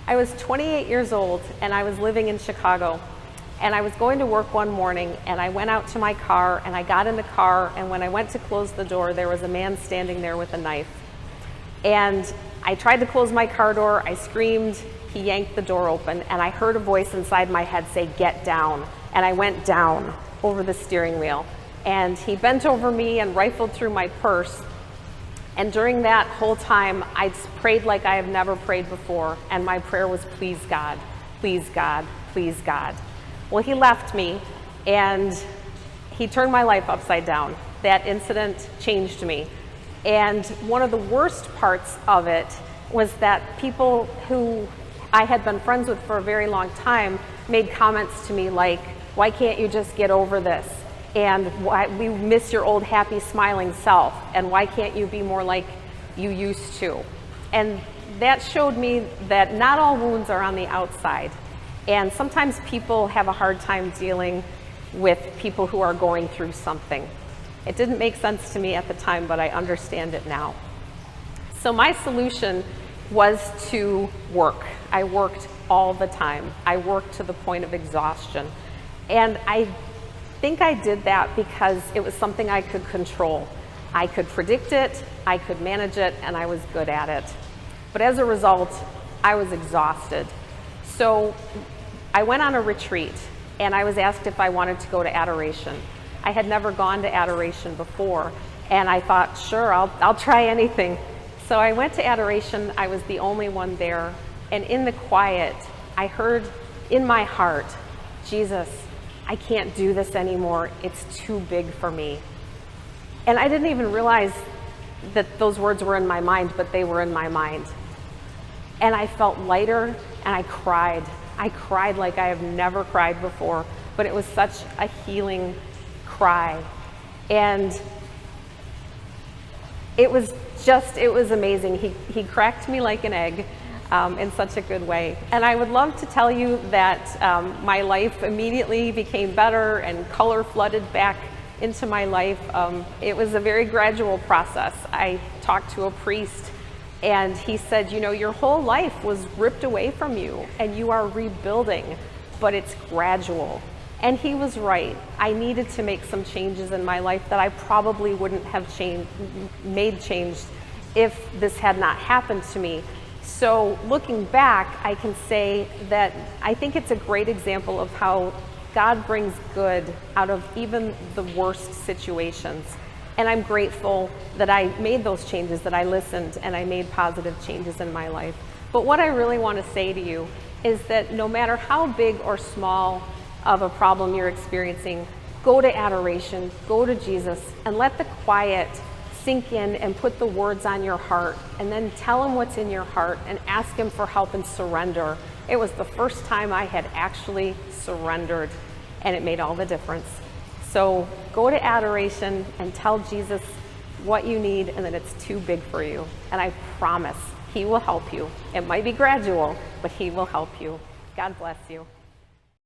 I was 28 years old and I was living in Chicago. And I was going to work one morning and I went out to my car and I got in the car, and when I went to close the door, there was a man standing there with a knife. And I tried to close my car door, I screamed, he yanked the door open, and I heard a voice inside my head say, "Get down." And I went down over the steering wheel. And he bent over me and rifled through my purse. And during that whole time, I prayed like I have never prayed before. And my prayer was, "Please God, please God, please God." Well, he left me and he turned my life upside down. That incident changed me. And one of the worst parts of it was that people who I had been friends with for a very long time made comments to me like, "Why can't you just get over this? And why, we miss your old happy smiling self, and why can't you be more like you used to?" And that showed me that not all wounds are on the outside. And sometimes people have a hard time dealing with people who are going through something. It didn't make sense to me at the time, but I understand it now. So my solution was to work. I worked all the time. I worked to the point of exhaustion. And I think I did that because it was something I could control. I could predict it, I could manage it, and I was good at it. But as a result, I was exhausted. So I went on a retreat and I was asked if I wanted to go to adoration. I had never gone to adoration before, and I thought, sure, I'll try anything. So I went to adoration. I was the only one there, and in the quiet, I heard in my heart, "Jesus, I can't do this anymore. It's too big for me." And I didn't even realize that those words were in my mind, but they were in my mind. And I felt lighter, and I cried. I cried like I have never cried before, but it was such a healing cry. And it was amazing. He cracked me like an egg in such a good way. And I would love to tell you that my life immediately became better and color flooded back into my life. It was a very gradual process. I talked to a priest, and he said, "You know, your whole life was ripped away from you and you are rebuilding, but it's gradual." And he was right. I needed to make some changes in my life that I probably wouldn't have made changed if this had not happened to me. So looking back, I can say that I think it's a great example of how God brings good out of even the worst situations. And I'm grateful that I made those changes, that I listened and I made positive changes in my life. But what I really want to say to you is that no matter how big or small of a problem you're experiencing, go to adoration, go to Jesus, and let the quiet sink in and put the words on your heart, and then tell him what's in your heart and ask him for help and surrender. It was the first time I had actually surrendered, and it made all the difference. So go to adoration and tell Jesus what you need and that it's too big for you. And I promise he will help you. It might be gradual, but he will help you. God bless you.